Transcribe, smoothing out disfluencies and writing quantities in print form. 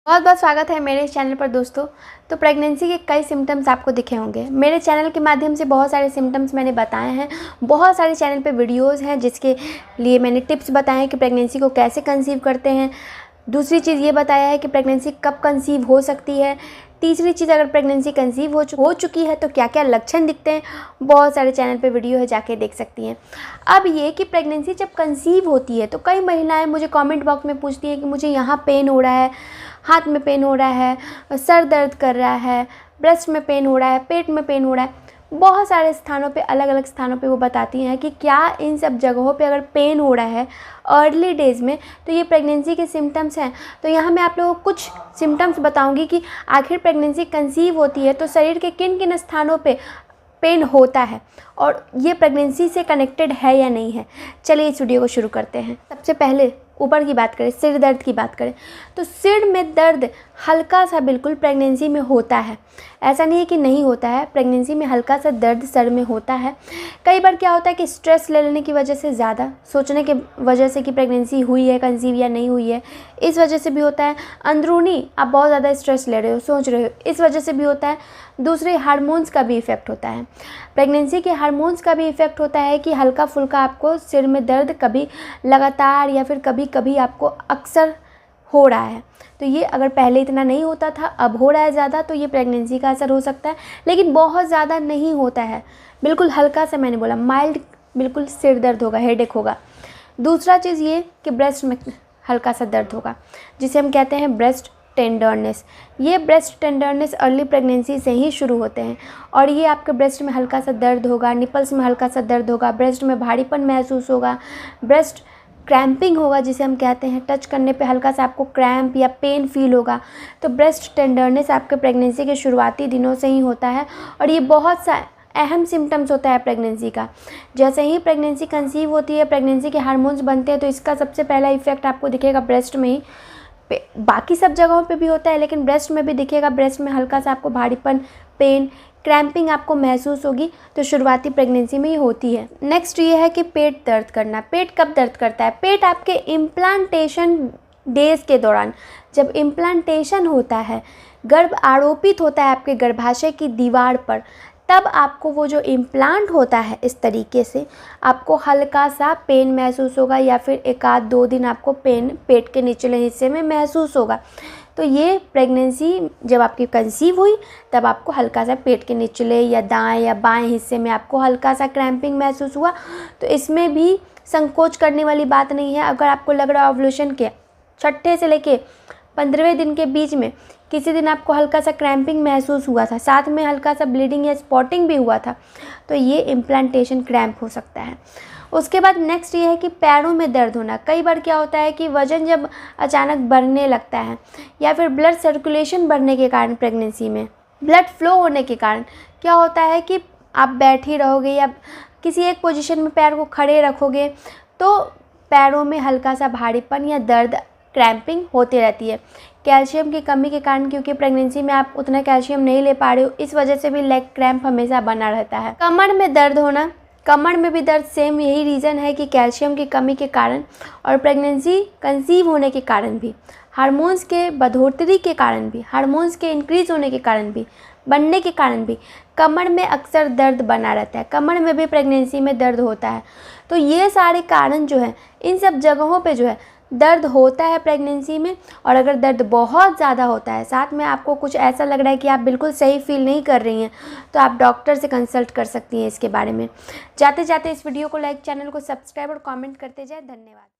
बहुत बहुत स्वागत है मेरे चैनल पर दोस्तों। तो प्रेगनेंसी के कई सिम्टम्स आपको दिखे होंगे। मेरे चैनल के माध्यम से बहुत सारे सिम्टम्स मैंने बताए हैं। बहुत सारे चैनल पे वीडियोस हैं जिसके लिए मैंने टिप्स बताए हैं कि प्रेगनेंसी को कैसे कंसीव करते हैं। दूसरी चीज़ ये बताया है कि प्रेगनेंसी कब कंसीव हो सकती है। तीसरी चीज़, अगर प्रेगनेंसी कंसीव हो चुकी है तो क्या क्या लक्षण दिखते हैं। बहुत सारे चैनल पे वीडियो है, जाके देख सकती हैं। अब ये कि प्रेगनेंसी जब कंसीव होती है तो कई महिलाएं मुझे कमेंट बॉक्स में पूछती हैं कि मुझे यहाँ पेन हो रहा है, हाथ में पेन हो रहा है, सर दर्द कर रहा है, ब्रेस्ट में पेन हो रहा है, पेट में पेन हो रहा है। बहुत सारे स्थानों पे, अलग अलग स्थानों पे वो बताती हैं कि क्या इन सब जगहों पे अगर पेन हो रहा है अर्ली डेज़ में तो ये प्रेगनेंसी के सिम्टम्स हैं। तो यहाँ मैं आप लोगों को कुछ सिम्टम्स बताऊंगी कि आखिर प्रेगनेंसी कंसीव होती है तो शरीर के किन किन स्थानों पे पेन होता है और ये प्रेगनेंसी से कनेक्टेड है या नहीं है। चलिए इस वीडियो को शुरू करते हैं। सबसे पहले ऊपर की बात करें, सिर दर्द की बात करें तो सिर में दर्द हल्का सा बिल्कुल प्रेगनेंसी में होता है। ऐसा नहीं है कि नहीं होता है, प्रेगनेंसी में हल्का सा दर्द सर में होता है। कई बार क्या होता है कि स्ट्रेस ले लेने की वजह से, ज़्यादा सोचने के वजह से कि प्रेगनेंसी हुई है, कंसीव या नहीं हुई है, इस वजह से भी होता है। अंदरूनी आप बहुत ज़्यादा स्ट्रेस ले रहे हो, सोच रहे हो, इस वजह से भी होता है। दूसरे हार्मोन्स का भी इफ़ेक्ट होता है। प्रेगनेंसी के हार्मोन्स का भी इफ़ेक्ट होता है कि हल्का फुल्का आपको सिर में दर्द कभी लगातार या फिर कभी कभी आपको अक्सर हो रहा है। तो ये अगर पहले इतना नहीं होता था, अब हो रहा है ज़्यादा, तो ये प्रेगनेंसी का असर हो सकता है। लेकिन बहुत ज़्यादा नहीं होता है, बिल्कुल हल्का सा, मैंने बोला माइल्ड, बिल्कुल सिर दर्द होगा, हेडेक होगा। दूसरा चीज़ ये कि ब्रेस्ट में हल्का सा दर्द होगा, जिसे हम कहते हैं ब्रेस्ट टेंडरनेस। ये ब्रेस्ट टेंडरनेस अर्ली प्रेगनेंसी से ही शुरू होते हैं और ये आपके ब्रेस्ट में हल्का सा दर्द होगा, निपल्स में हल्का सा दर्द होगा, ब्रेस्ट में भारीपन महसूस होगा, ब्रेस्ट क्रैम्पिंग होगा, जिसे हम कहते हैं टच करने पे हल्का सा आपको क्रैम्प या पेन फील होगा। तो ब्रेस्ट टेंडरनेस आपके प्रेगनेंसी के शुरुआती दिनों से ही होता है और ये बहुत सा अहम सिम्टम्स होता है प्रेगनेंसी का। जैसे ही प्रेगनेंसी कंसीव होती है, प्रेगनेंसी के हार्मोन्स बनते हैं तो इसका सबसे पहला इफेक्ट आपको दिखेगा ब्रेस्ट में ही। बाकी सब जगहों पे भी होता है लेकिन ब्रेस्ट में भी दिखेगा। ब्रेस्ट में हल्का सा आपको भारीपन, पेन, क्रैम्पिंग आपको महसूस होगी, तो शुरुआती प्रेगनेंसी में ही होती है। नेक्स्ट ये है कि पेट दर्द करना। पेट कब दर्द करता है? पेट आपके इम्प्लांटेशन डेज के दौरान, जब इम्प्लांटेशन होता है, गर्भ आरोपित होता है आपके गर्भाशय की दीवार पर, तब आपको वो जो इम्प्लांट होता है इस तरीके से आपको हल्का सा पेन महसूस होगा या फिर 1-2 दिन आपको पेन पेट के निचले हिस्से में महसूस होगा। तो ये प्रेगनेंसी जब आपकी कंसीव हुई तब आपको हल्का सा पेट के निचले या दाएं या बाएं हिस्से में आपको हल्का सा क्रैम्पिंग महसूस हुआ। तो इसमें भी संकोच करने वाली बात नहीं है। अगर आपको लग रहा है ओव्यूलेशन के 6ठे से लेके 15वें दिन के बीच में किसी दिन आपको हल्का सा क्रैम्पिंग महसूस हुआ था, साथ में हल्का सा ब्लीडिंग या स्पॉटिंग भी हुआ था, तो ये इम्प्लांटेशन क्रैम्प हो सकता है। उसके बाद नेक्स्ट ये है कि पैरों में दर्द होना। कई बार क्या होता है कि वज़न जब अचानक बढ़ने लगता है या फिर ब्लड सर्कुलेशन बढ़ने के कारण, प्रेगनेंसी में ब्लड फ्लो होने के कारण क्या होता है कि आप बैठी रहोगे या किसी एक पोजीशन में पैर को खड़े रखोगे तो पैरों में हल्का सा भारीपन या दर्द, क्रैम्पिंग होती रहती है। कैल्शियम की कमी के कारण, क्योंकि प्रेगनेंसी में आप उतना कैल्शियम नहीं ले पा रहे हो, इस वजह से भी लेग क्रैम्प हमेशा बना रहता है। कमर में दर्द होना, कमर में भी दर्द, सेम यही रीज़न है कि कैल्शियम की कमी के कारण और प्रेगनेंसी कंसीव होने के कारण भी, हार्मोन्स के बढ़ोतरी के कारण भी, हार्मोन्स के इंक्रीज़ होने के कारण भी, बनने के कारण भी कमर में अक्सर दर्द बना रहता है। कमर में भी प्रेगनेंसी में दर्द होता है। तो ये सारे कारण जो है, इन सब जगहों पे जो है दर्द होता है प्रेगनेंसी में। और अगर दर्द बहुत ज़्यादा होता है, साथ में आपको कुछ ऐसा लग रहा है कि आप बिल्कुल सही फील नहीं कर रही हैं, तो आप डॉक्टर से कंसल्ट कर सकती हैं इसके बारे में। जाते जाते इस वीडियो को लाइक, चैनल को सब्सक्राइब और कमेंट करते जाएं। धन्यवाद।